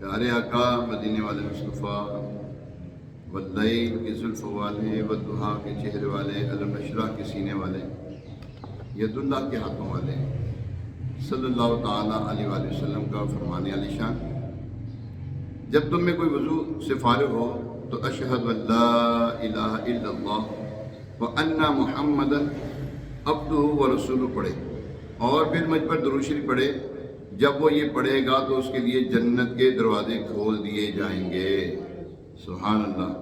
پیارے آقا مدینے والے مصطفیٰ واللیل کے زلف والے والضحیٰ کے چہرے والے علم نشرہ کے سینے والے ید اللہ کے ہاتھوں والے صلی اللہ تعالیٰ علیہ وآلہ وسلم کا فرمانے علی شان، جب تم میں کوئی وضو سے فارغ ہو تو اشہد ان لا الہ الا اللہ وان محمدا عبدہ ورسولہ پڑھے، اور پھر مجھ پر درود شریف پڑھے۔ جب وہ یہ پڑھے گا تو اس کے لیے جنت کے دروازے کھول دیے جائیں گے۔ سبحان اللہ۔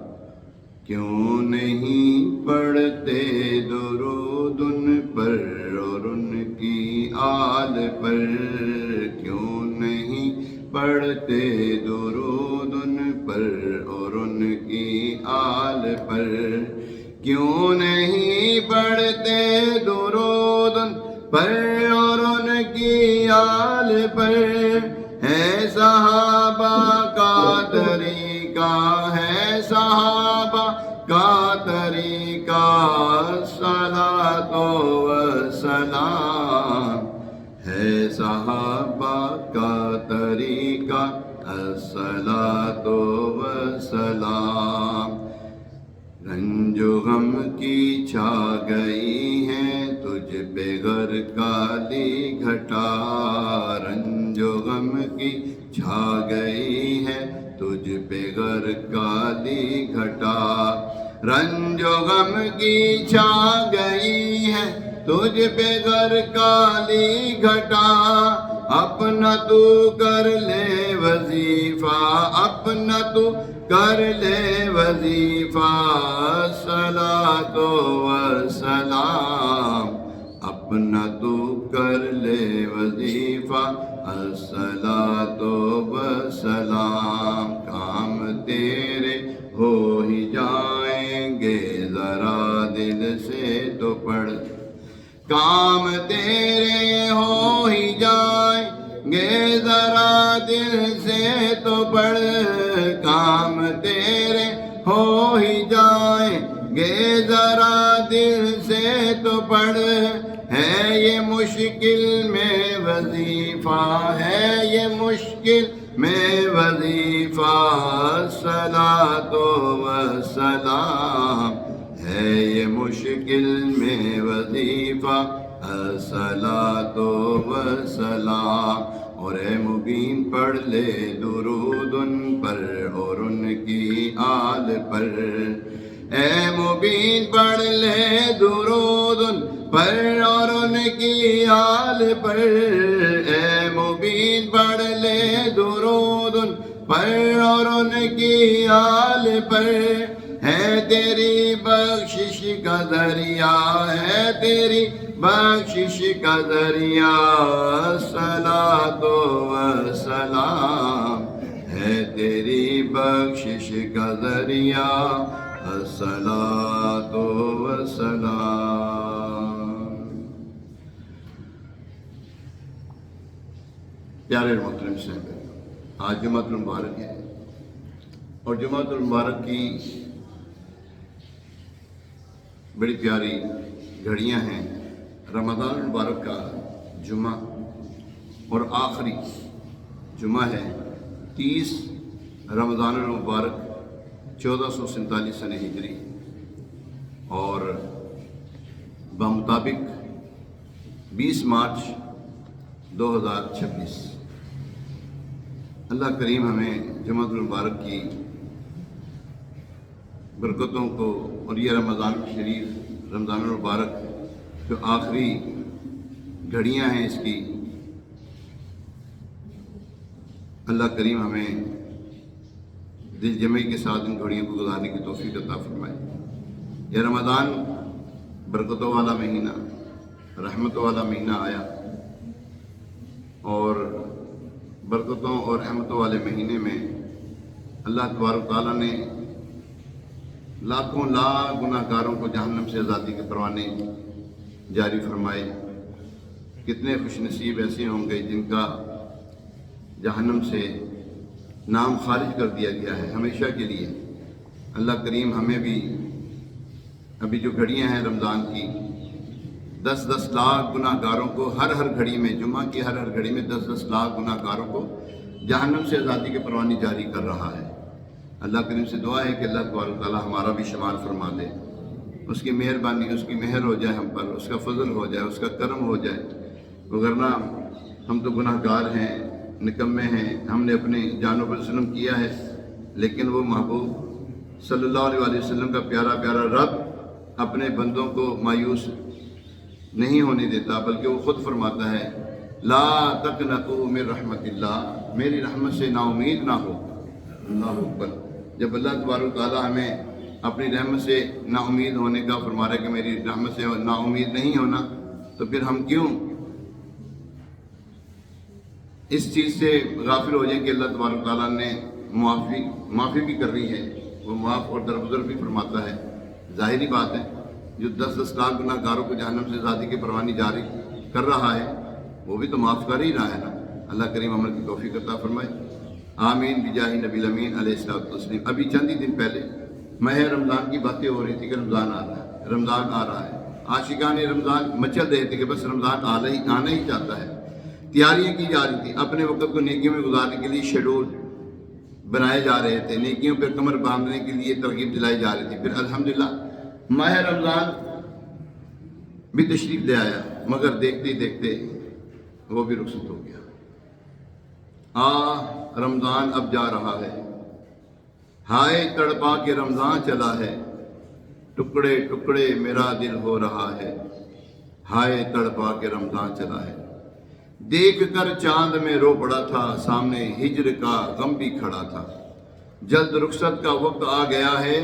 کیوں نہیں پڑھتے درود ان پر اور ان کی آل پر، کیوں نہیں پڑھتے درود ان پر اور ان کی آل پر، کیوں نہیں پڑھتے درود ان پر اور ان کی آل پر، ہے صحابہ کا طریقہ، ہے صحابہ کا طریقہ، صلاۃ و سلام، ہے صحابہ کا طریقہ، الصلاۃ و سلام۔ رنج و غم کی چھا گئی ہیں تجھ پہ غر کالی گھٹا، رنج و غم کی چھا گئی ہے تجھ پہ غر کالی گھٹا، رنج و غم کی چھا گئی ہے تجھ پہ غر کالی گھٹا، اپنا تو کر لے وظیفہ، اپنا تو کر لے وظیفہ، صلاۃ و سلام، اپنا تو کر لے وظیفہ، الصلاۃ و سلام۔ کام تیرے ہو ہی جائیں گے ذرا دل سے تو پڑھ، کام تیرے ہو ہی جائیں گے ذرا دل سے تو پڑھ، کام تیرے ہو ہی جائیں گے ذرا دل سے تو پڑھ، ہے یہ مشکل میں وظیفہ، ہے یہ مشکل میں وظیفہ، صلاۃ و سلام، ہے یہ مشکل میں وظیفہ، الصلاۃ و سلام۔ اور اے مبین پڑھ لے درود ان پر اور ان کی آل پر، اے مبین پڑھ لے درود ان پر اور ان کی آل پر، اے مبین پڑھ لے درود ان پر اور ان کی آل پر، ہے تیری بخشش کا ذریعہ، ہے تیری بخشش کا ذریعہ، صلاۃ و سلام، ہے تیری بخشش کا ذریعہ، الصلاۃ و سلام۔ پیارے محترم صاحب، آج جمعۃ المبارک ہے، اور جمعۃ المبارک کی بڑی پیاری گھڑیاں ہیں۔ رمضان المبارک کا جمعہ اور آخری جمعہ ہے 30 رمضان المبارک 1447 سنہ ہجری، اور بمطابق 20 مارچ 2026۔ اللہ کریم ہمیں جمعۃ المبارک کی برکتوں کو، اور یہ رمضان شریف، رمضان المبارک جو آخری گھڑیاں ہیں اس کی، اللہ کریم ہمیں دل جمعی کے ساتھ ان گھڑیوں کو گزارنے کی توفیق عطا فرمائے۔ یہ رمضان برکتوں والا مہینہ، رحمتوں والا مہینہ آیا، اور برکتوں اور رحمتوں والے مہینے میں اللہ تبارک تعالیٰ نے لاکھوں لاکھ گناہ گاروں کو جہنم سے آزادی کے پروانے جاری فرمائے۔ کتنے خوش نصیب ایسے ہوں گے جن کا جہنم سے نام خارج کر دیا گیا ہے ہمیشہ کے لیے۔ اللہ کریم ہمیں بھی ابھی جو گھڑیاں ہیں رمضان کی، 10 لاکھ گناہ گاروں کو ہر گھڑی میں، جمعہ کی ہر گھڑی میں 10 لاکھ گناہ گاروں کو جہنم سے آزادی کی پروانی جاری کر رہا ہے۔ اللہ کریم سے دعا ہے کہ اللہ تبارک و تعالیٰ ہمارا بھی شمار فرما دے، اس کی مہربانی، اس کی مہر ہو جائے ہم پر، اس کا فضل ہو جائے، اس کا کرم ہو جائے، وگرنہ ہم تو گناہ گار ہیں، نکمے ہیں، ہم نے اپنی جانوں پر ظلم کیا ہے، لیکن وہ محبوب صلی اللہ علیہ وسلم کا پیارا پیارا رب اپنے بندوں کو مایوس نہیں ہونے دیتا، بلکہ وہ خود فرماتا ہے لا تقنطوا من رحمت اللہ، میری رحمت سے نا امید نہ ہو۔ اللہ اکبر۔ جب اللہ تبارک و تعالیٰ ہمیں اپنی رحمت سے نا امید ہونے کا فرما رہا ہے کہ میری رحمت سے نا امید نہیں ہونا، تو پھر ہم کیوں اس چیز سے غافل ہو جائیں کہ اللہ تبارک و تعالیٰ نے معافی بھی کر رہی ہے، وہ معاف اور درگزر بھی فرماتا ہے۔ ظاہری بات ہے، جو 10 لاکھ گناہ گاروں کو جہنم سے آزادی کی پروانی جاری کر رہا ہے، وہ بھی تو معاف کر ہی رہا ہے نا۔ اللہ کریم عمل کی توفیق عطا فرمائے، آمین بجاہ نبی الامین علیہ الصلوۃ والتسلیم۔ ابھی چند ہی دن پہلے ماہ رمضان کی باتیں ہو رہی تھی کہ رمضان آ رہا ہے، رمضان آ رہا ہے، عاشقان رمضان مچل رہے تھے کہ بس رمضان آنا ہی چاہتا ہے، تیاریاں کی جا رہی تھی، اپنے وقت کو نیکیوں میں گزارنے کے لیے شیڈول بنائے جا رہے تھے، نیکیوں پر کمر باندھنے کے لیے ترغیب دلائی جا رہی تھی۔ پھر الحمدللہ ماہ رمضان بھی تشریف لے آیا، مگر دیکھتے دیکھتے وہ بھی رخصت ہو گیا۔ رمضان اب جا رہا ہے، ہائے تڑپا کے رمضان چلا ہے، ٹکڑے ٹکڑے میرا دل ہو رہا ہے، ہائے تڑپا کے رمضان چلا ہے۔ دیکھ کر چاند میں رو پڑا تھا، سامنے ہجر کا غم بھی کھڑا تھا، جلد رخصت کا وقت آ گیا ہے،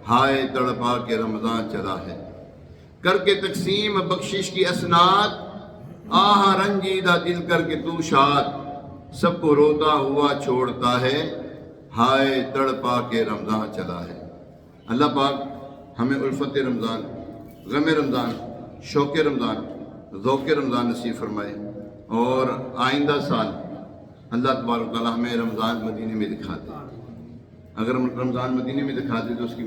ہائے تڑپا کے رمضان چلا ہے۔ کر کے تقسیم بخشش کی اسناد، آہ رنجیدہ دل کر کے تو شاد، سب کو روتا ہوا چھوڑتا ہے، ہائے تڑپا کے رمضان چلا ہے۔ اللہ پاک ہمیں الفت رمضان، غم رمضان، شوق رمضان، ذوق رمضان نصیب فرمائے، اور آئندہ سال اللہ تبارک و تعالیٰ ہمیں رمضان مدینے میں دکھا دے۔ اگر ہم رمضان مدینے میں دکھا دے تو اس کی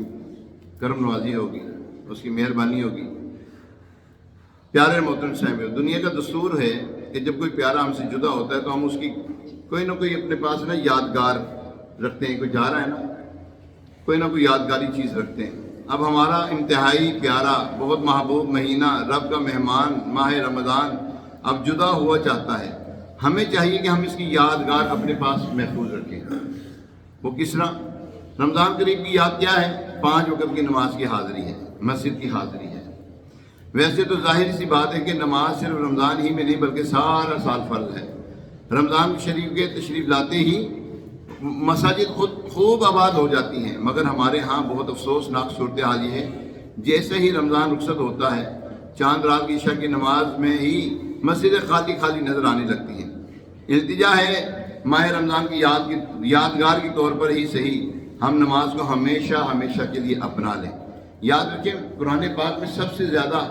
کرم نوازی ہوگی، اس کی مہربانی ہوگی۔ پیارے محترم صاحب، دنیا کا دستور ہے کہ جب کوئی پیارا ہم سے جدا ہوتا ہے تو ہم اس کی کوئی نہ کوئی اپنے پاس نا یادگار رکھتے ہیں، کوئی جا رہا ہے نا، کوئی نہ کوئی یادگاری چیز رکھتے ہیں۔ اب ہمارا انتہائی پیارا بہت محبوب مہینہ، رب کا مہمان ماہ رمضان اب جدا ہوا چاہتا ہے، ہمیں چاہیے کہ ہم اس کی یادگار اپنے پاس محفوظ رکھیں۔ وہ کس طرح؟ رمضان قریب کی یاد کیا ہے؟ 5 وقت کی نماز کی حاضری ہے، مسجد کی حاضری ہے۔ ویسے تو ظاہر سی بات ہے کہ نماز صرف رمضان ہی میں نہیں بلکہ سارا سال فرض ہے۔ رمضان شریف کے تشریف لاتے ہی مساجد خود خوب آباد ہو جاتی ہیں، مگر ہمارے ہاں بہت افسوسناک صورتحال یہ ہے، جیسے ہی رمضان رخصت ہوتا ہے، چاند رات کی عشاء کی نماز میں ہی مسجدیں خالی خالی نظر آنے لگتی ہیں۔ التجا ہے ماہ رمضان کی یادگار کے طور پر ہی صحیح، ہم نماز کو ہمیشہ ہمیشہ کے لیے اپنا لیں۔ یاد رکھیں، قرآن پاک میں سب سے زیادہ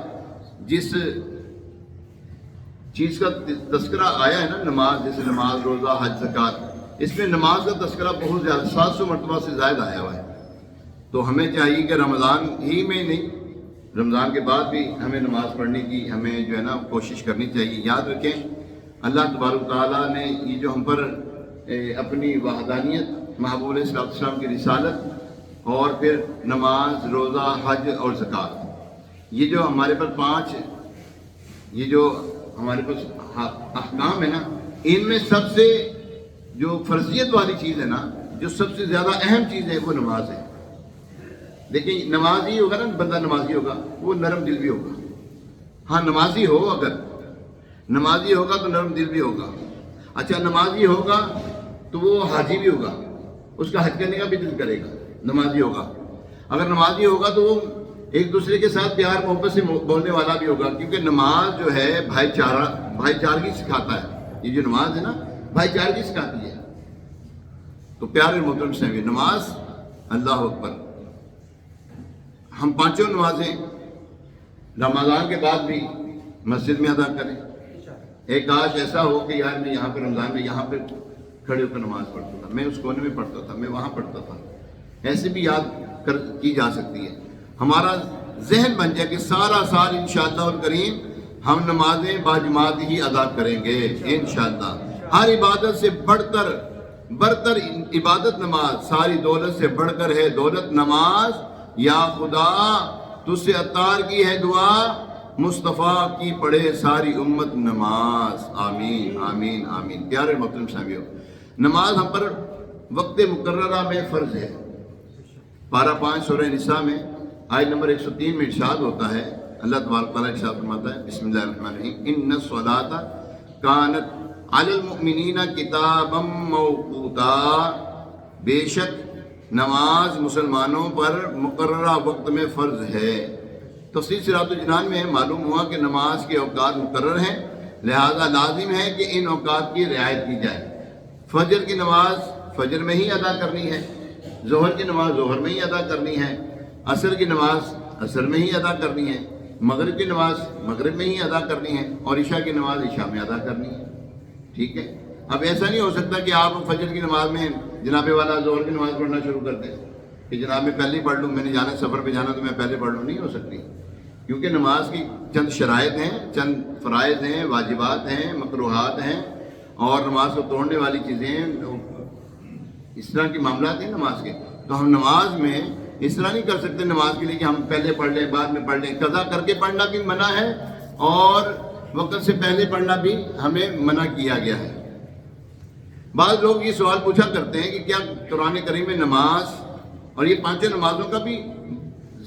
جس چیز کا تذکرہ آیا ہے نا، نماز، جیسے نماز، روزہ، حج، زکوٰۃ، اس میں نماز کا تذکرہ بہت زیادہ 700 مرتبہ سے زائد آیا ہوا ہے۔ تو ہمیں چاہیے کہ رمضان ہی میں نہیں، رمضان کے بعد بھی ہمیں نماز پڑھنے کی ہمیں جو ہے نا کوشش کرنی چاہیے۔ یاد رکھیں، اللہ تبارک تعالیٰ نے یہ جو ہم پر اپنی وحدانیت، محبوب علیہ السلام کی رسالت، اور پھر نماز، روزہ، حج اور زکوٰۃ، یہ جو ہمارے پر 5 یہ جو ہمارے پاس احکام ہے نا، ان میں سب سے جو فرضیت والی چیز ہے نا، جو سب سے زیادہ اہم چیز ہے، وہ نماز ہے۔ لیکن نمازی ہوگا نا، بندہ نمازی ہوگا، وہ نرم دل بھی ہوگا۔ ہاں نمازی ہو، اگر نمازی ہوگا تو نرم دل بھی ہوگا۔ اچھا، نمازی ہوگا تو وہ حاجی بھی ہوگا، اس کا حج کرنے کا بھی دل کرے گا، نمازی ہوگا۔ اگر نمازی ہوگا تو وہ ایک دوسرے کے ساتھ پیار محبت سے بولنے والا بھی ہوگا، کیونکہ نماز جو ہے بھائی چارگی سکھاتا ہے۔ یہ جو نماز ہے نا، بھائی چارگی سکھاتی ہے۔ تو پیارے محترم سے نماز، اللہ اکبر، ہم 5 نمازیں رمضان کے بعد بھی مسجد میں ادا کریں۔ ایک کاش ایسا ہو کہ یار میں یہاں پہ رمضان میں یہاں پہ کھڑے ہو کر نماز پڑھتا تھا، میں اس کونے میں پڑھتا تھا، میں وہاں پڑھتا تھا، ایسے بھی یاد کی جا سکتی ہے۔ ہمارا ذہن بن جائے کہ سارا سال انشاءاللہ الکریم ہم نمازیں باجماعت ہی ادا کریں گے انشاءاللہ۔ ہر عبادت سے بڑھ کر برتر عبادت نماز، ساری دولت سے بڑھ کر ہے دولت نماز، یا خدا تجھ سے عطار کی ہے دعا، مصطفیٰ کی پڑھے ساری امت نماز، آمین آمین آمین۔ پیارے محترم سامعیو، نماز ہم پر وقت مقررہ میں فرض ہے۔ پارہ 5 سورہ نساء میں آیت نمبر 103 میں ارشاد ہوتا ہے، اللہ تبارک تعالیٰ ارشاد فرماتا ہے، بسم اللہ الرحمن الرحیم، ان الصلاۃ کانت علی المؤمنین کتابا موقوتا، بے شک نماز مسلمانوں پر مقررہ وقت میں فرض ہے۔ تفسیر صراط الجنان میں معلوم ہوا کہ نماز کے اوقات مقرر ہیں، لہذا لازم ہے کہ ان اوقات کی رعایت کی جائے۔ فجر کی نماز فجر میں ہی ادا کرنی ہے، ظہر کی نماز ظہر میں ہی ادا کرنی ہے، عصر کی نماز عصر میں ہی ادا کرنی ہے، مغرب کی نماز مغرب میں ہی ادا کرنی ہے، اور عشاء کی نماز عشاء میں ادا کرنی ہے۔ ٹھیک ہے، اب ایسا نہیں ہو سکتا کہ آپ فجر کی نماز میں جناب والا ظہر کی نماز پڑھنا شروع کر دیں کہ جناب میں پہلے ہی پڑھ لوں، میں نے جانا سفر پہ جانا تو میں پہلے پڑھ لوں، نہیں ہو سکتی، کیونکہ نماز کی چند شرائط ہیں، چند فرائض ہیں، واجبات ہیں، مکروہات ہیں، اور نماز کو توڑنے والی چیزیں ہیں، اس طرح کے معاملات ہیں نماز کے۔ تو ہم نماز میں اس طرح نہیں کر سکتے نماز کے لیے کہ ہم پہلے پڑھ لیں بعد میں پڑھ لیں، قضا کر کے پڑھنا بھی منع ہے اور وقت سے پہلے پڑھنا بھی ہمیں منع کیا گیا ہے۔ بعض لوگ یہ سوال پوچھا کرتے ہیں کہ کیا قرآن کریم میں نماز اور یہ پانچوں نمازوں کا بھی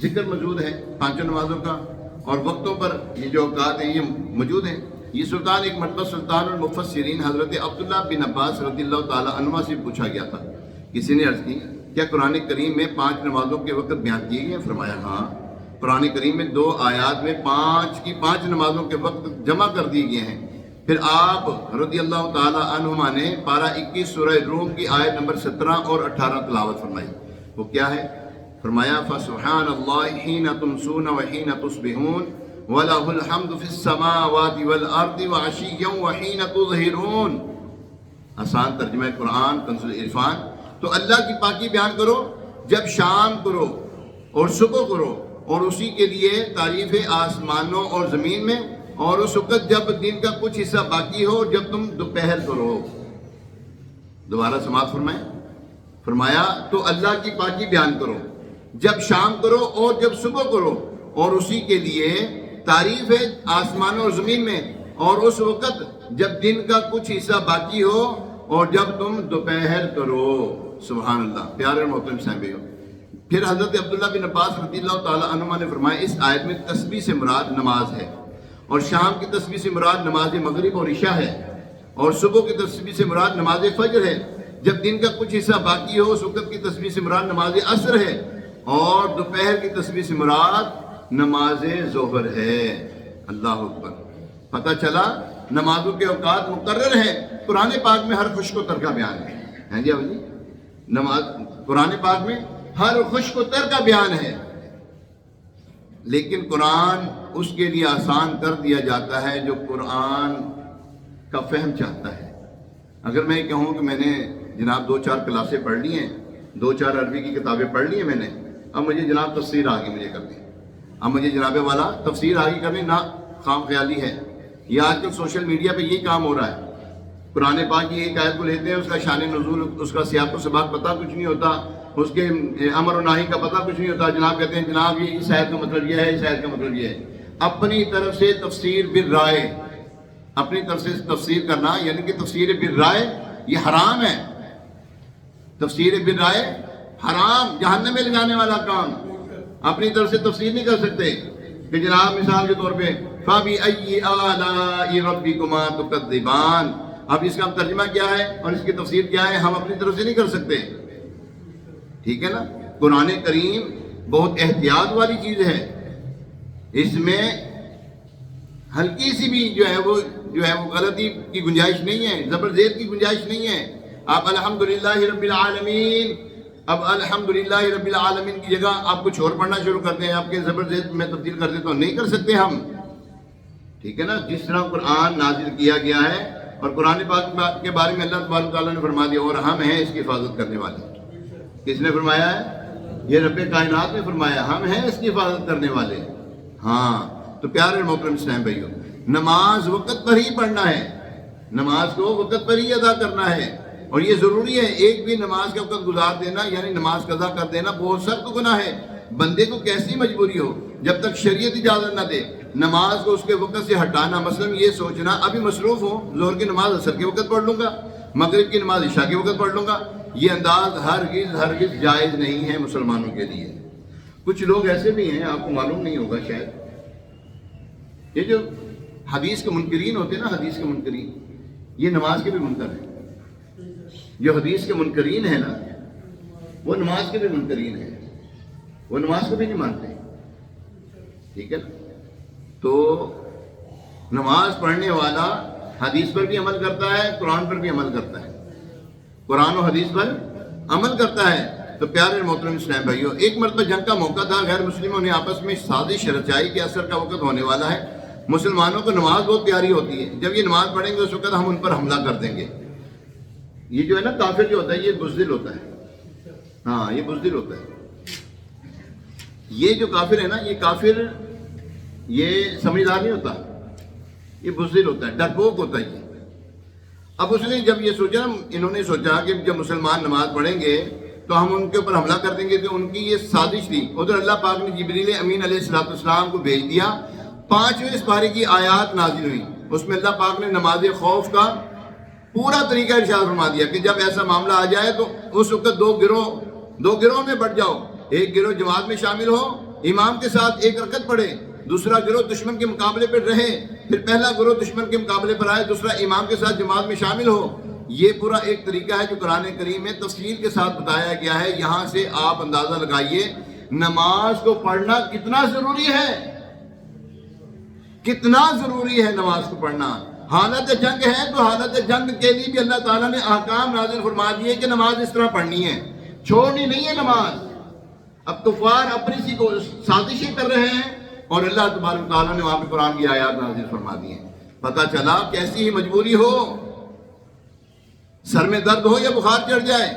ذکر موجود ہے، پانچوں نمازوں کا اور وقتوں پر یہ جو اوقات ہیں یہ موجود ہیں؟ یہ سلطان ایک مرتبہ سلطان المفسرین حضرت عبداللہ بن عباس رضی اللہ تعالیٰ عنہ سے پوچھا گیا تھا۔ کسی نے عرض کی کیا قرآن کریم میں 5 نمازوں کے وقت بیان کیے گئے؟ فرمایا ہاں، قرآن کریم میں 2 آیات میں 5 نمازوں کے وقت جمع کر دیے گئے ہیں۔ پھر آپ رضی اللہ تعالیٰ عنہما نے پارہ 21 سورہ روم کی آیت نمبر 17 اور 18 تلاوت فرمائی۔ وہ کیا ہے؟ فرمایا فسبحان اللہ حین تمسون وحین تصبحون وَلَهُ الْحَمْدُ فِي السَّمَاوَاتِ وَالْأَرْضِ وَعَشِيًّا وَحِينَ تُظْهِرُونَ۔ آسان ترجمہ قرآن کنز العرفان۔ تو اللہ کی پاکی بیان کرو جب شام کرو اور صبح کرو، اور اسی کے لیے تعریف آسمانوں اور زمین میں، اور اس وقت جب دن کا کچھ حصہ باقی ہو جب تم دوپہر کرو۔ دوبارہ سماعت فرمائیں۔ فرمایا تو اللہ کی پاکی بیان کرو جب شام کرو اور جب صبح کرو، اور اسی کے لیے تعریف ہے آسمانوں اور زمین میں، اور اس وقت جب دن کا کچھ حصہ باقی ہو اور جب تم دوپہر کرو۔ سبحان اللہ۔ پیارے محترم سامعیو، پھر حضرت عبداللہ بن عباس رضی اللہ تعالیٰ عنہما نے فرمایا اس آیت میں تسبیح سے مراد نماز ہے، اور شام کی تسبیح سے مراد نماز مغرب اور عشاء ہے، اور صبح کی تسبیح سے مراد نماز فجر ہے، جب دن کا کچھ حصہ باقی ہو اس وقت کی تسبیح سے مراد نماز عصر ہے، اور دوپہر کی تسبیح سے مراد نماز ظہر ہے۔ اللہ اکبر۔ پتہ چلا نمازوں کے اوقات مقرر ہیں۔ قرآن پاک میں ہر خشک و تر کا بیان ہے جی جی، نماز قرآن پاک میں ہر خشک و تر کا بیان ہے، لیکن قرآن اس کے لیے آسان کر دیا جاتا ہے جو قرآن کا فہم چاہتا ہے۔ اگر میں یہ کہوں کہ میں نے جناب 2-4 کلاسیں پڑھ لی ہیں، 2-4 عربی کی کتابیں پڑھ لی ہیں میں نے، اب مجھے جناب تفسیر آگے مجھے کرنی، اب مجھے جناب والا تفسیر آگے کرنی، نہ خام خیالی ہے۔ یہ آج کل سوشل میڈیا پہ یہی کام ہو رہا ہے۔ قرآن پاک کی ایک آیت کو لیتے ہیں، اس کا شان نزول، اس کا سیاق و سباق پتہ کچھ نہیں ہوتا، اس کے امر و نہی کا پتہ کچھ نہیں ہوتا، جناب کہتے ہیں جناب یہ اس آیت کا مطلب یہ ہے، اس آیت کا مطلب یہ ہے۔ اپنی طرف سے تفسیر بالرائے، اپنی طرف سے تفسیر کرنا یعنی کہ تفسیر بالرائے یہ حرام ہے۔ تفسیر بالرائے حرام، جہنم میں لے جانے والا کام۔ اپنی طرف سے تفسیر نہیں کر سکتے کہ جناب مثال کے طور پہ فَبِأَيِّ آلَاءِ رَبِّكُمَا تُكَذِّبَانِ، اب اس کا ترجمہ کیا ہے اور اس کی تفسیر کیا ہے ہم اپنی طرف سے نہیں کر سکتے، ٹھیک ہے نا۔ قرآن کریم بہت احتیاط والی چیز ہے، اس میں ہلکی سی بھی جو ہے وہ غلطی کی گنجائش نہیں ہے، زبر زیر کی گنجائش نہیں ہے۔ آپ الحمدللہ رب العالمین، اب الحمدللہ رب العالمین کی جگہ آپ کچھ اور پڑھنا شروع کرتے ہیں، آپ کے زبر زیر میں تبدیل کر دیتے تو نہیں کر سکتے ہم، ٹھیک ہے نا۔ جس طرح قرآن نازل کیا گیا ہے اور قرآن پاک کے بارے میں اللہ تبارک تعالیٰ نے فرما دیا اور ہم ہیں اس کی حفاظت کرنے والے۔ کس نے فرمایا ہے؟ یہ رب کائنات نے فرمایا، ہم ہیں اس کی حفاظت کرنے والے۔ ہاں تو پیارے محترم اسلام بھائیو، نماز وقت پر ہی پڑھنا ہے، نماز کو وقت پر ہی ادا کرنا ہے، اور یہ ضروری ہے، ایک بھی نماز کا وقت گزار دینا یعنی نماز قضا کر دینا بہت سخت گناہ ہے۔ بندے کو کیسی مجبوری ہو، جب تک شریعت اجازت نہ دے نماز کو اس کے وقت سے ہٹانا، مثلا یہ سوچنا ابھی مصروف ہوں، ظہر کی نماز عصر کے وقت پڑھ لوں گا، مغرب کی نماز عشاء کے وقت پڑھ لوں گا، یہ انداز ہرگز جائز نہیں ہے مسلمانوں کے لیے۔ کچھ لوگ ایسے بھی ہیں، آپ کو معلوم نہیں ہوگا شاید، یہ جو حدیث کے منکرین ہوتے ہیں نا، حدیث کے منکرین، یہ نماز کے بھی منکر ہیں۔ جو حدیث کے منکرین ہیں نا، وہ نماز کے بھی منکرین ہیں، وہ نماز کو بھی نہیں مانتے، ٹھیک ہے نا؟ تو نماز پڑھنے والا حدیث پر بھی عمل کرتا ہے، قرآن پر بھی عمل کرتا ہے، قرآن و حدیث پر عمل کرتا ہے۔ تو پیارے محترم اسلام بھائیو، ایک مرتبہ جنگ کا موقع تھا، غیر مسلموں نے آپس میں سازش رچائی کہ عصر کا وقت ہونے والا ہے، مسلمانوں کو نماز بہت پیاری ہوتی ہے، جب یہ نماز پڑھیں گے اس وقت ہم ان پر حملہ کر دیں گے۔ یہ جو ہے نا کافر جو ہوتا ہے، یہ بزدل ہوتا ہے، ہاں یہ بزدل ہوتا ہے۔ یہ جو کافر ہے نا، یہ کافر یہ سمجھدار نہیں ہوتا، یہ بزدل ہوتا ہے، ڈرپوک ہوتا ہے یہ۔ اب اس نے جب یہ سوچا، انہوں نے سوچا کہ جب مسلمان نماز پڑھیں گے تو ہم ان کے اوپر حملہ کر دیں گے، تو ان کی یہ سازش تھی۔ ادھر اللہ پاک نے جبریل امین علیہ السلام کو بھیج دیا، 5ویں سپارے کی آیات نازل ہوئی، اس میں اللہ پاک نے نماز خوف کا پورا طریقہ ارشاد فرما دیا کہ جب ایسا معاملہ آ جائے تو اس وقت دو گروہ میں بٹ جاؤ، ایک گروہ جماعت میں شامل ہو، امام کے ساتھ ایک رکعت پڑھے، دوسرا گروہ دشمن کے مقابلے پر رہے، پھر پہلا گروہ دشمن کے مقابلے پر آئے، دوسرا امام کے ساتھ جماعت میں شامل ہو۔ یہ پورا ایک طریقہ ہے جو قرآن کریم میں تفصیل کے ساتھ بتایا گیا ہے۔ یہاں سے آپ اندازہ لگائیے نماز کو پڑھنا کتنا ضروری ہے، کتنا ضروری ہے نماز کو پڑھنا۔ حالت جنگ ہے تو حالت جنگ کے لیے بھی اللہ تعالیٰ نے احکام نازل فرما دیے کہ نماز اس طرح پڑھنی ہے، چھوڑنی نہیں ہے نماز۔ اب کفار اپنی سی کو سازشیں کر رہے ہیں اور اللہ تبارک تعالیٰ نے وہاں پہ قرآن کی آیات نازل فرما دی ہیں۔ پتہ چلا کیسی ہی مجبوری ہو، سر میں درد ہو یا بخار چڑھ جائے،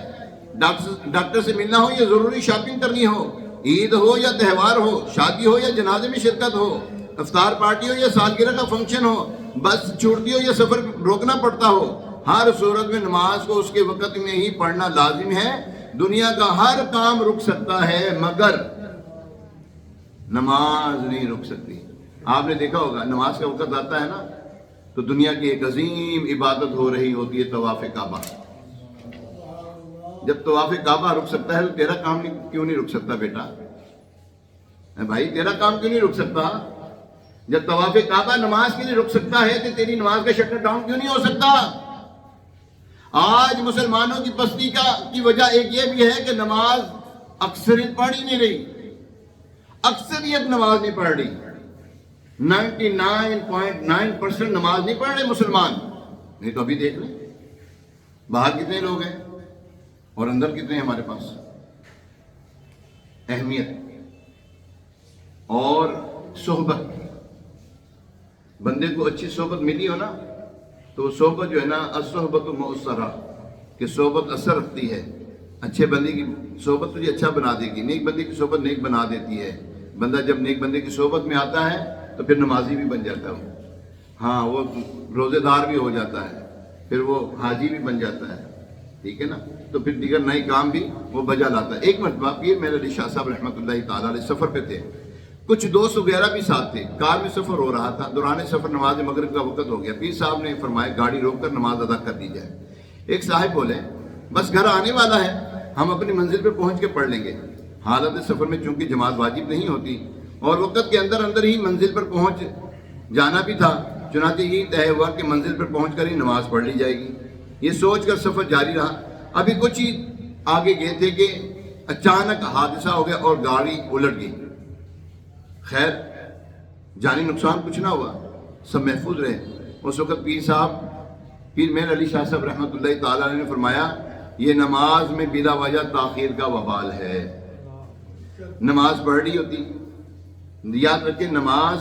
ڈاکٹر سے ملنا ہو یا ضروری شاپنگ کرنی ہو، عید ہو یا تہوار ہو، شادی ہو یا جنازے میں شرکت ہو، افطار پارٹی ہو یا سالگرہ کا فنکشن ہو، بس چھوٹتی ہو یا سفر روکنا پڑتا ہو، ہر صورت میں نماز کو اس کے وقت میں ہی پڑھنا لازم ہے۔ دنیا کا ہر کام رک سکتا ہے مگر نماز نہیں رک سکتی۔ آپ نے دیکھا ہوگا نماز کا وقت آتا ہے نا تو دنیا کی ایک عظیم عبادت ہو رہی ہوتی ہے، طواف کعبہ۔ جب طواف کعبہ رک سکتا ہے تو تیرا کام کیوں نہیں رک سکتا بیٹا؟ بھائی تیرا کام کیوں نہیں رک سکتا؟ جب طواف کعبہ نماز کے لیے رک سکتا ہے تو تیری نماز کا شٹر ڈاؤن کیوں نہیں ہو سکتا؟ آج مسلمانوں کی پستی کی وجہ ایک یہ بھی ہے کہ نماز اکثریت پڑھ ہی نہیں رہی، اکثریت نماز نہیں پڑھ رہی، 99.9% نماز نہیں پڑھ رہے مسلمان۔ نہیں تو ابھی دیکھ لیں باہر کتنے لوگ ہیں اور اندر کتنے ہیں ہمارے پاس۔ اہمیت اور صحبت، بندے کو اچھی صحبت ملی ہو نا تو وہ صحبت جو ہے نا، الصحبت مؤثرہ، کہ صحبت اثر رکھتی ہے۔ اچھے بندے کی صحبت تجھے اچھا بنا دے گی، نیک بندے کی صحبت نیک بنا دیتی ہے۔ بندہ جب نیک بندے کی صحبت میں آتا ہے تو پھر نمازی بھی بن جاتا ہے وہ، ہاں وہ روزے دار بھی ہو جاتا ہے، پھر وہ حاجی بھی بن جاتا ہے، ٹھیک ہے نا؟ تو پھر دیگر نئے کام بھی وہ بجا لاتا ہے۔ ایک مرتبہ پیر میرے علی شاہ صاحب رحمۃ اللہ تعالیٰ علیہ سفر پہ تھے، کچھ دوست وغیرہ بھی ساتھ تھے، کار میں سفر ہو رہا تھا، دوران سفر نماز مغرب کا وقت ہو گیا، پیر صاحب نے فرمایا گاڑی روک کر نماز ادا کر دی جائے۔ ایک صاحب بولے بس گھر آنے والا ہے، ہم اپنی منزل پہ پہنچ کے پڑھ لیں گے۔ حالت سفر میں چونکہ جماعت واجب نہیں ہوتی اور وقت کے اندر ہی منزل پر پہنچ جانا بھی تھا، چنانچہ یہ طے ہوا کہ منزل پر پہنچ کر ہی نماز پڑھ لی جائے گی۔ یہ سوچ کر سفر جاری رہا، ابھی کچھ ہی آگے گئے تھے کہ اچانک حادثہ ہو گیا اور گاڑی الٹ گئی۔ خیر جانی نقصان کچھ نہ ہوا، سب محفوظ رہے۔ اس وقت پیر میر علی شاہ صاحب رحمۃ اللہ تعالیٰ نے فرمایا یہ نماز میں بلا وجہ تاخیر کا وبال ہے۔ نماز پڑھ رہی ہوتی، یاد رکھیں نماز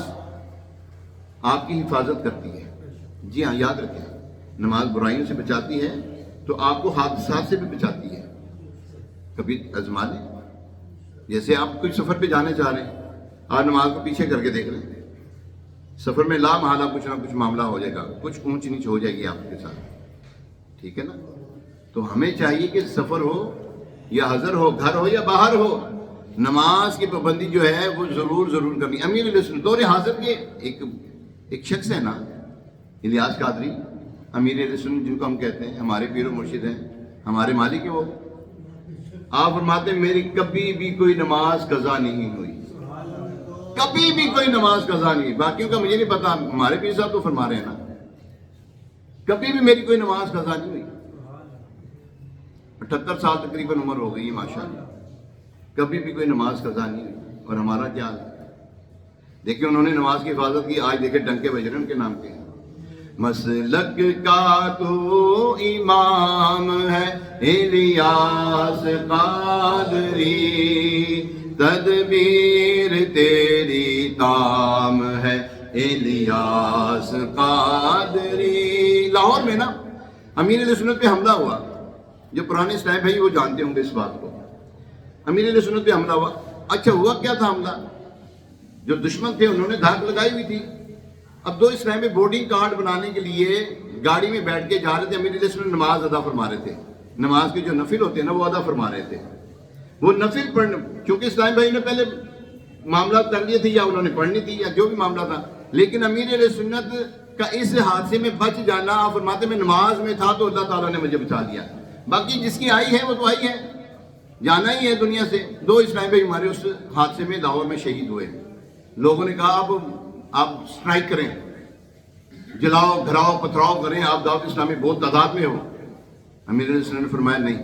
آپ کی حفاظت کرتی ہے، جی ہاں یاد رکھیں، نماز برائیوں سے بچاتی ہے تو آپ کو حادثات سے بھی بچاتی ہے۔ کبھی آزما لیں، جیسے آپ کوئی سفر پہ جانے چاہ رہے ہیں اور نماز کو پیچھے کر کے دیکھ لیں، سفر میں لا محالہ کچھ نہ کچھ معاملہ ہو جائے گا، کچھ اونچ نیچ ہو جائے گی آپ کے ساتھ، ٹھیک ہے نا؟ تو ہمیں چاہیے کہ سفر ہو یا حضر ہو، گھر ہو یا باہر ہو، نماز کی پابندی جو ہے وہ ضرور کرنی۔ امیر علیہ السنت دور حاضر کے ایک شخص ہے نا، الیاس قادری، امیر علیہ السنت جن کو ہم کہتے ہیں، ہمارے پیر و مرشد ہیں، ہمارے مالک ہیں وہ۔ آپ فرماتے ہیں میری کبھی بھی کوئی نماز قضا نہیں ہوئی، کبھی بھی کوئی نماز قضا نہیں ہوئی۔ باقیوں کا مجھے نہیں پتا، ہمارے پیر صاحب تو فرما رہے ہیں نا، کبھی بھی میری کوئی نماز قضا نہیں ہوئی۔ 78 سال تقریباً عمر ہو گئی ہے ماشاءاللہ، کبھی بھی کوئی نماز قضا نہیں ہوئی۔ اور ہمارا کیا ہے؟ دیکھیں انہوں نے نماز کی حفاظت کی، آج دیکھیں ڈنکے بج رہے ہیں ان کے نام کے۔ مسلک کا تو امام ہے الیاس قادری، تدبیر تیری تام ہے الیاس قادری۔ لاہور میں نا امیر علیہ سنت پہ حملہ ہوا، جو پرانے اسلام بھائی وہ جانتے ہوں گے اس بات کو۔ امیر علیہ سنت پہ حملہ ہوا۔ اچھا ہوا کیا تھا حملہ؟ جو دشمن تھے انہوں نے دھاک لگائی ہوئی تھی۔ اب دو اسلامی بورڈنگ کارڈ بنانے کے لیے گاڑی میں بیٹھ کے جا رہے تھے، امیر علیہ السلام نماز ادا فرما رہے تھے، نماز کے جو نفل ہوتے ہیں نا وہ ادا فرما رہے تھے۔ وہ نفل پڑھنے، چونکہ اسلامی بھائی نے پہلے معاملات کر لیے تھے یا انہوں نے پڑھنی تھی یا جو بھی معاملہ تھا، لیکن امیر علیہ سنت کا اس حادثے میں بچ جانا، آپ فرماتے میں نماز میں تھا تو اللہ تعالیٰ نے مجھے بچا لیا۔ باقی جس کی آئی ہے وہ تو آئی ہے، جانا ہی ہے دنیا سے۔ دو اسلامی بھائی ہمارے اس حادثے میں لاہور میں شہید ہوئے۔ لوگوں نے کہا اب آپ سٹرائک کریں، جلاؤ گھراؤ پتھراؤ کریں، آپ دعوت اسلامی بہت تعداد میں ہو۔ امیر علیہ السلام نے فرمایا نہیں،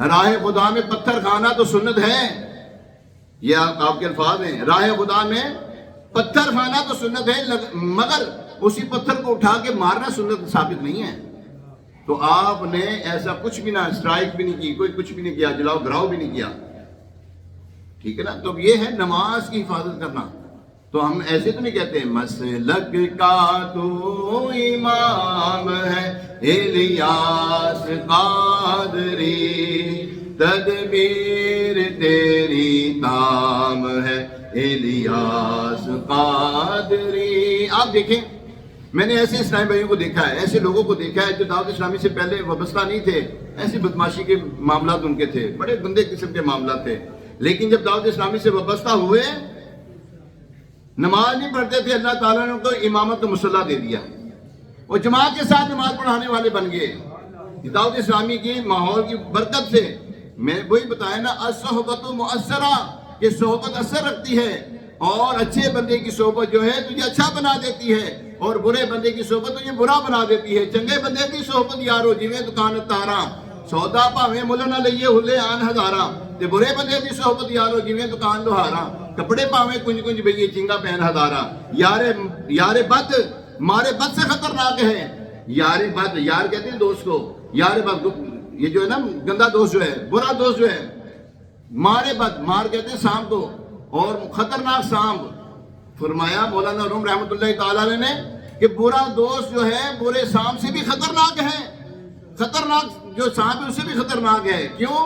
راہ خدا میں پتھر کھانا تو سنت ہے، یہ آپ کے الفاظ ہیں، راہ خدا میں پتھر کھانا تو سنت ہے، مگر اسی پتھر کو اٹھا کے مارنا سنت ثابت نہیں ہے۔ تو آپ نے ایسا کچھ بھی نہ، اسٹرائک بھی نہیں کی، کوئی کچھ بھی نہیں کیا، جلاؤ گھراؤ بھی نہیں کیا، ٹھیک ہے نا۔ تو یہ ہے نماز کی حفاظت کرنا۔ تو ہم ایسے تو نہیں کہتے ہیں مسلک کا تو امام ہے الیاس قادری، تدبیر تیری تام ہے الیاس قادری۔ آپ دیکھیں میں نے ایسے اسلامی بھائیوں کو دیکھا ہے، ایسے لوگوں کو دیکھا ہے جو دعوت اسلامی سے پہلے وابستہ نہیں تھے، ایسی بدماشی کے معاملات ان کے تھے، بڑے گندے قسم کے معاملات تھے، لیکن جب دعوت اسلامی سے وابستہ ہوئے، نماز نہیں پڑھتے تھے، اللہ تعالیٰ نے ان کو امامت مصلی دے دیا، وہ جماعت کے ساتھ نماز پڑھانے والے بن گئے دعوت اسلامی کی ماحول کی برکت سے۔ میں وہی بتایا نا، الصحبت مؤثرہ، کہ صحبت اثر رکھتی ہے، اور اچھے بندے کی صحبت جو ہے تجھے اچھا بنا دیتی ہے، اور برے بندے کی صحبت تجھے برا بنا دیتی ہے۔ چنگے بندے کی صحبت یارو جویں دکان تارا، سودا پاویں مل نہ لئیے ہلے آن ہزارا، تے برے بندے کی صحبت یارو جویں دکان لوہارا، کپڑے پاویں کنج کنج بھئیے چنگا پہن ہزارا۔ یار بد مارے بد سے خطرناک ہے، یار بد، یار کہتے ہیں دوست کو، یار بد یہ جو ہے نا گندا دوست جو ہے، برا دوست جو ہے، مارے بد، مار کہتے ہیں سانپ کو، اور خطرناک سانپ۔ فرمایا مولانا روم رحمۃ اللہ تعالیٰ نے کہ برا دوست جو ہے برے سانپ سے بھی خطرناک ہے، خطرناک جو سانپ ہے اس سے بھی خطرناک ہے۔ کیوں؟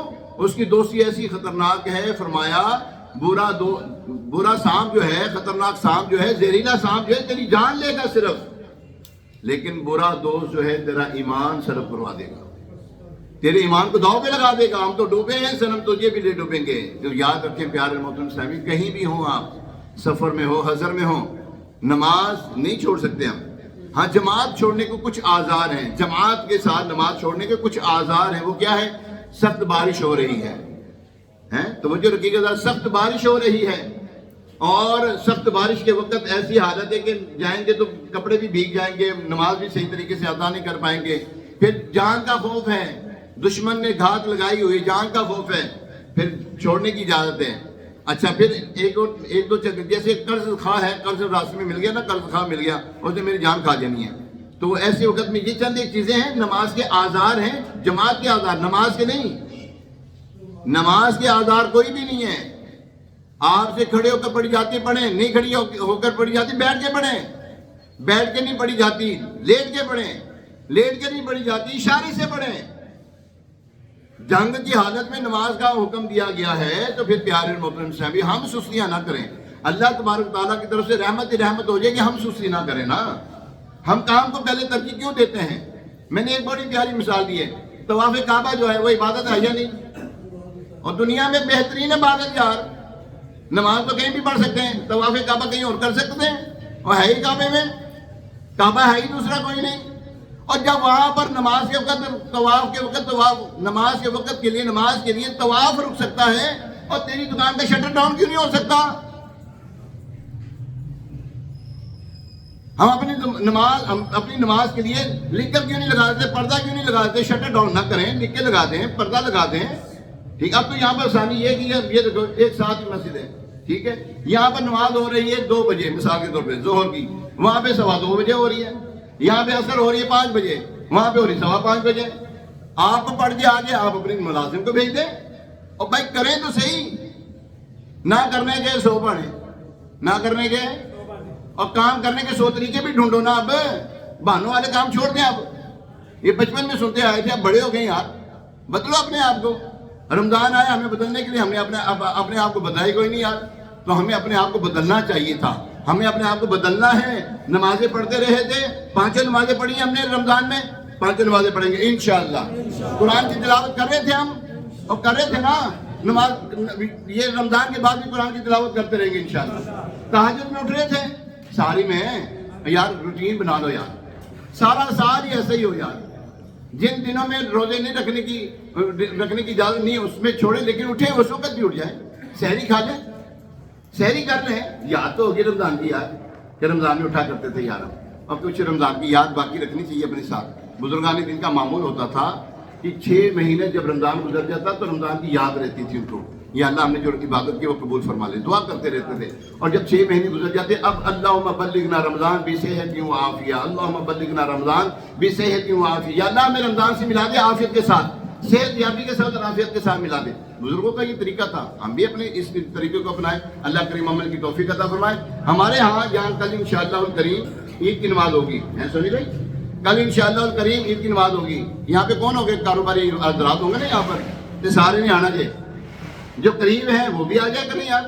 اس کی دوستی ایسی خطرناک ہے۔ فرمایا برا سانپ جو ہے، خطرناک سانپ جو ہے، زہریلا سانپ جو ہے تیری جان لے گا صرف، لیکن برا دوست جو ہے تیرا ایمان صرف کروا دے گا، تیرے ایمان کو داؤ پہ لگا دے گا۔ ہم تو ڈوبے ہیں سنم، تجھے بھی لے ڈوبیں گے۔ جو یاد رکھیں پیارے محترم سامعین، کہیں بھی ہوں آپ، سفر میں ہو، حضر میں ہو، نماز نہیں چھوڑ سکتے ہم۔ ہاں جماعت چھوڑنے کو کچھ آزار ہیں، جماعت کے ساتھ نماز چھوڑنے کے کچھ آزار ہیں۔ وہ کیا ہے؟ سخت بارش ہو رہی ہے، توجہ رکھیے گا، سخت بارش ہو رہی ہے، اور سخت بارش کے وقت ایسی حالت ہے کہ جائیں گے تو کپڑے بھی بھیگ جائیں گے، نماز بھی صحیح طریقے سے ادا نہیں کر پائیں گے، پھر جان کا خوف ہے، دشمن نے گھات لگائی ہوئی، جان کا خوف ہے، پھر چھوڑنے کی اجازت ہے۔ اچھا پھر ایک دو جیسے قرض خواہ ہے، قرض راستے میں مل گیا نا، قرض خواہ مل گیا، اس نے میری جان کھا جانی ہے، تو ایسے وقت میں یہ چند ایک چیزیں ہیں، نماز کے آزار ہیں، جماعت کے آزار، نماز کے نہیں۔ نماز کے آزار کوئی بھی نہیں ہے۔ آپ سے کھڑے ہو کر پڑھی جاتی پڑھیں، نہیں کھڑی ہو کر پڑھی جاتی بیٹھ کے پڑھیں، بیٹھ کے نہیں پڑھی جاتی لیٹ کے پڑھیں، لیٹ کے نہیں پڑھی جاتی اشارے سے پڑھیں۔ جنگ کی حالت میں نماز کا حکم دیا گیا ہے، تو پھر پیارے محترم صاحب ہم سستیاں نہ کریں۔ اللہ تبارک تعالیٰ کی طرف سے رحمت ہی رحمت ہو جائے کہ ہم سستی نہ کریں نا۔ ہم کام کو پہلے ترجیح کیوں دیتے ہیں؟ میں نے ایک بڑی پیاری مثال دی ہے، طواف کعبہ جو ہے وہ عبادت ہے یا نہیں؟ اور دنیا میں بہترین عبادت یار، نماز تو کہیں بھی پڑھ سکتے ہیں، طواف کعبہ کہیں اور کر سکتے ہیں، اور ہے ہی کعبے میں، کعبہ ہے ہی دوسرا کوئی نہیں۔ اور جب وہاں پر نماز کے وقت طواف کے وقت نماز کے وقت کے لیے نماز کے لیے طواف رک سکتا ہے، اور تیری دکان کا شٹر ڈاؤن کیوں نہیں ہو سکتا؟ ہم اپنی نماز کے لیے لکھ کر کیوں نہیں لگا دیتے، پردہ کیوں نہیں لگا دیتے؟ شٹر ڈاؤن نہ کریں، لکھ کے لگا دیں، پردہ لگا دیں، ٹھیک۔ اب تو یہاں پر آسانی یہ کہ یہ دیکھو ایک ساتھ ہی مسجد ہے، ٹھیک ہے، یہاں پر نماز ہو رہی ہے 2 بجے مثال کے طور پہ ظہر کی، وہاں پہ 2:15 بجے ہو رہی ہے، یہاں پہ عصر ہو رہی ہے 5 بجے، وہاں پہ ہو رہی ہے 5:15 بجے۔ آپ کو پڑھ کے آگے آپ اپنے ملازم کو بھیج دیں، اور بھائی کریں تو صحیح، نہ کرنے کے 100 پڑھیں، نہ کرنے کے، اور کام کرنے کے 100 طریقے بھی ڈھونڈو نا۔ اب بہانوں والے کام چھوڑ دیں، اب یہ بچپن میں سنتے آئے تھے، اب بڑے ہو گئے یار، بدلو اپنے آپ کو۔ رمضان آیا ہمیں بدلنے کے لیے، ہم نے اپنے آپ کو بدلا ہی کوئی نہیں یار، تو ہمیں اپنے آپ کو بدلنا چاہیے تھا، ہمیں اپنے آپ کو بدلنا ہے۔ نمازیں پڑھتے رہے تھے، 5 نمازیں پڑھی ہم نے رمضان میں، 5 نمازیں پڑھیں گے انشاءاللہ۔ قرآن کی تلاوت کر رہے تھے ہم، اور کر رہے تھے نا نماز، یہ رمضان کے بعد بھی قرآن کی تلاوت کرتے رہیں گے انشاءاللہ۔ تہجد میں اٹھ رہے تھے، ساری میں یار روٹین بنا لو یار، سارا سال ہی ایسا ہی ہو یار۔ جن دنوں میں روزے نہیں رکھنے کی اجازت نہیں، اس میں چھوڑیں، لیکن اٹھیں اس وقت بھی اٹھ جائیں، سحری کھا لیں، سحری کر لیں۔ یاد تو ہوگی رمضان کی یاد کہ رمضان میں اٹھا کرتے تھے یار، اور کچھ رمضان کی یاد باقی رکھنی چاہیے اپنے ساتھ۔ بزرگان دین کا معمول ہوتا تھا کہ 6 مہینے جب رمضان گزر جاتا تو رمضان کی یاد رہتی تھی ان کو، یا اللہ ہم نے جو عبادت کی وہ قبول فرما لے، دعا کرتے رہتے تھے۔ اور جب 6 مہینے گزر جاتے، اب اللہم بلغنا رمضان بصحت و عافیہ، اللہم بلغنا رمضان بصحت و عافیہ، یا اللہ ہمیں رمضان سے ملا دے عافیت کے ساتھ، صحت یابی کے ساتھ اور عافیت کے ساتھ ملا دے۔ بزرگوں کا یہ طریقہ تھا، ہم بھی اپنے اس طریقے کو اپنائیں، اللہ کریم عمل کی توفیق عطا فرمائے۔ ہمارے ہاں یہاں کل انشاءاللہ الکریم عید کی نماز ہوگی، ہیں سونی بھائی؟ کل انشاءاللہ الکریم عید کی نماز ہوگی۔ یہاں پہ کون ہوگے؟ کاروباری حضرات ہوں گے نا یہاں پر، تو سارے نہیں آنا چاہیے، جو قریب ہیں وہ بھی آ جائے کریں یار،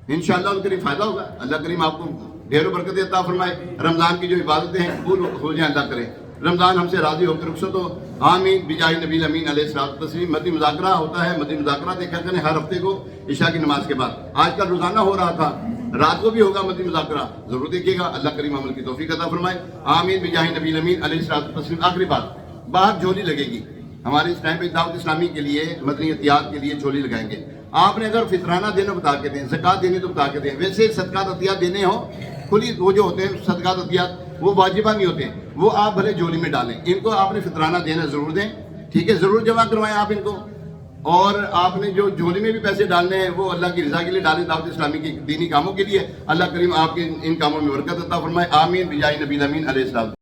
انشاءاللہ الکریم فائدہ ہوگا۔ اللہ کریم آپ کو ڈھیر و برکت عطا فرمائے، رمضان کی جو عبادتیں ہیں قبول ہو جائیں، اللہ کرے رمضان ہم سے راضی ہو کر رخصت ہو، آمین بجاہ نبی الامین علیہ الصلوۃ والتسلیم۔ مدنی مذاکرہ ہوتا ہے، مدنی مذاکرہ دیکھا کریں ہر ہفتے کو عشاء کی نماز کے بعد، آج کل روزانہ ہو رہا تھا، رات کو بھی ہوگا مدنی مذاکرہ، ضرور دیکھیے گا، اللہ کریم عمل کی توفیق عطا فرمائے، آمین بجاہ نبی الامین علیہ الصلوۃ والتسلیم۔ آخری بات، باہر جھولی لگے گی، ہمارے اس ٹائم پہ دعوت اسلامی کے لیے مدنی احتیاط کے لیے جھولی لگائیں گے۔ آپ نے اگر فطرانہ دینا بتا کے دیں، زکوٰۃ دینی تو بتا کے دیں، ویسے صدقات عطیات دینے ہوں کھلی، وہ جو ہوتے ہیں صدقات عطیات وہ واجبہ نہیں ہوتے، وہ آپ بھلے جھولی میں ڈالیں، ان کو آپ نے فطرانہ دینا ضرور دیں، ٹھیک ہے، ضرور جمع کروائیں آپ ان کو، اور آپ نے جو جھولی میں بھی پیسے ڈالنے ہیں وہ اللہ کی رضا کے لیے ڈالیں، دعوت اسلامی کے دینی کاموں کے لیے۔ اللہ کریم آپ کے ان کاموں میں برکت عطا فرمائے، آمین بجاہ نبی الامین علیہ السلام۔